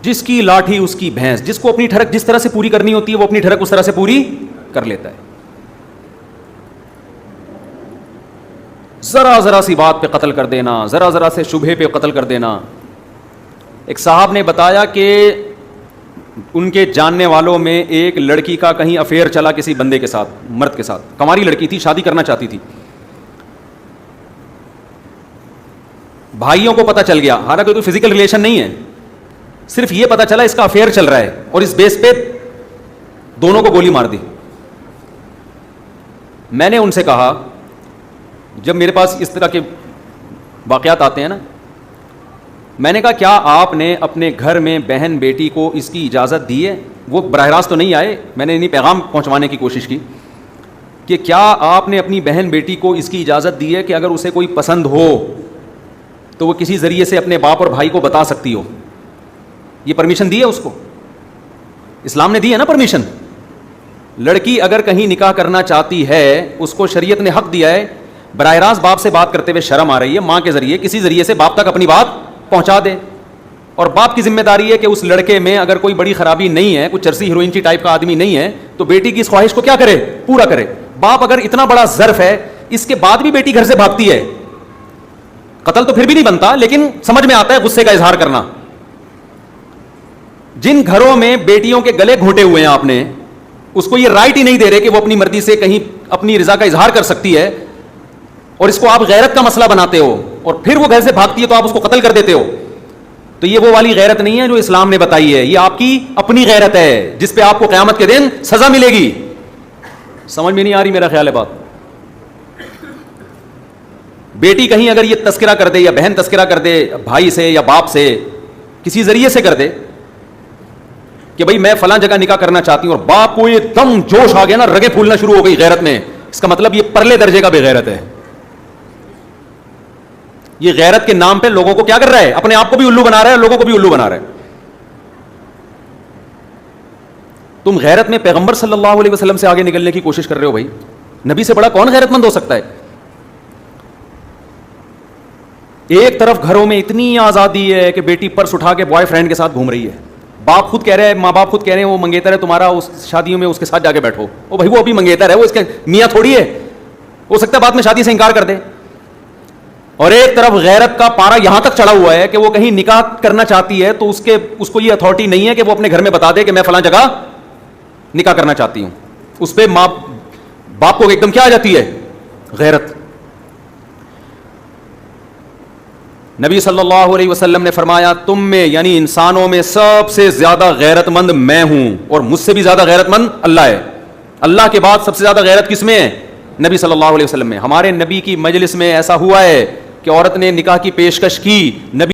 جس کی لاٹھی اس کی بھینس, جس کو اپنی ٹھڑک جس طرح سے پوری کرنی ہوتی ہے وہ اپنی ٹھڑک اس طرح سے پوری کر لیتا ہے. ذرا ذرا سی بات پہ قتل کر دینا, ذرا ذرا سے شبہے پہ قتل کر دینا. ایک صاحب نے بتایا کہ ان کے جاننے والوں میں ایک لڑکی کا کہیں افیئر چلا کسی بندے کے ساتھ, مرد کے ساتھ. کماری لڑکی تھی, شادی کرنا چاہتی تھی. بھائیوں کو پتہ چل گیا, حالانکہ کوئی فزیکل ریلیشن نہیں ہے, صرف یہ پتہ چلا اس کا افیئر چل رہا ہے, اور اس بیس پہ دونوں کو گولی مار دی. میں نے ان سے کہا, جب میرے پاس اس طرح کے واقعات آتے ہیں نا, میں نے کہا کیا آپ نے اپنے گھر میں بہن بیٹی کو اس کی اجازت دی ہے؟ وہ براہ راست تو نہیں آئے, میں نے انہیں پیغام پہنچوانے کی کوشش کی کہ کیا آپ نے اپنی بہن بیٹی کو اس کی اجازت دی ہے کہ اگر اسے کوئی پسند ہو تو وہ کسی ذریعے سے اپنے باپ اور بھائی کو بتا سکتی ہو؟ یہ پرمیشن دی ہے اس کو؟ اسلام نے دی ہے نا پرمیشن. لڑکی اگر کہیں نکاح کرنا چاہتی ہے, اس کو شریعت نے حق دیا ہے, براہ راست باپ سے بات کرتے ہوئے شرم آ رہی ہے, ماں کے ذریعے کسی ذریعے سے باپ تک اپنی بات پہنچا دے. اور باپ کی ذمہ داری ہے کہ اس لڑکے میں اگر کوئی بڑی خرابی نہیں ہے, کوئی چرسی ہیروئن ٹائپ کا آدمی نہیں ہے, تو بیٹی کی اس خواہش کو کیا کرے, پورا کرے. باپ اگر اتنا بڑا ظرف ہے, اس کے بعد بھی بیٹی گھر سے بھاگتی ہے, قتل تو پھر بھی نہیں بنتا, لیکن سمجھ میں آتا ہے غصے کا اظہار کرنا. جن گھروں میں بیٹیوں کے گلے گھونٹے ہوئے ہیں آپ نے, اس کو یہ رائٹ ہی نہیں دے رہے کہ وہ اپنی مرضی سے کہیں اپنی رضا کا اظہار کر سکتی ہے, اور اس کو آپ غیرت کا مسئلہ بناتے ہو, اور پھر وہ گھر سے بھاگتی ہے تو آپ اس کو قتل کر دیتے ہو. تو یہ وہ والی غیرت نہیں ہے جو اسلام نے بتائی ہے, یہ آپ کی اپنی غیرت ہے جس پہ آپ کو قیامت کے دن سزا ملے گی. سمجھ میں نہیں آ رہی میرا خیال ہے بات. بیٹی کہیں اگر یہ تذکرہ کر دے, یا بہن تذکرہ کر دے بھائی سے یا باپ سے, کسی ذریعے سے کر دے کہ بھئی میں فلاں جگہ نکاح کرنا چاہتی ہوں, اور باپ کو یہ دم جوش آ گیا نا, رگیں پھولنا شروع ہو گئی غیرت میں, اس کا مطلب یہ پرلے درجے کا بے غیرت ہے. یہ غیرت کے نام پہ لوگوں کو کیا کر رہا ہے, اپنے آپ کو بھی الو بنا رہا ہے, لوگوں کو بھی الو بنا رہا ہے. تم غیرت میں پیغمبر صلی اللہ علیہ وسلم سے آگے نکلنے کی کوشش کر رہے ہو. بھائی نبی سے بڑا کون غیرت مند ہو سکتا ہے؟ ایک طرف گھروں میں اتنی آزادی ہے کہ بیٹی پرس اٹھا کے بوائے فرینڈ کے ساتھ گھوم رہی ہے, باپ خود کہہ رہے ہیں, ماں باپ خود کہہ رہے ہیں وہ منگیتر ہے تمہارا, اس شادیوں میں اس کے ساتھ جا کے بیٹھو. او بھائی وہ ابھی منگیتر ہے, وہ اس کے میاں تھوڑی ہے, ہو سکتا ہے بعد میں شادی سے انکار کر دے. اور ایک طرف غیرت کا پارا یہاں تک چڑھا ہوا ہے کہ وہ کہیں نکاح کرنا چاہتی ہے تو اس کو یہ اتھارٹی نہیں ہے کہ وہ اپنے گھر میں بتا دے کہ میں فلاں جگہ نکاح کرنا چاہتی ہوں. اس پہ ماں باپ کو ایک دم کیا آ جاتی ہے, غیرت. نبی صلی اللہ علیہ وسلم نے فرمایا تم میں یعنی انسانوں میں سب سے زیادہ غیرت مند میں ہوں, اور مجھ سے بھی زیادہ غیرت مند اللہ ہے. اللہ کے بعد سب سے زیادہ غیرت کس میں ہے؟ نبی صلی اللہ علیہ وسلم میں. ہمارے نبی کی مجلس میں ایسا ہوا ہے کہ عورت نے نکاح کی پیشکش کی, نبی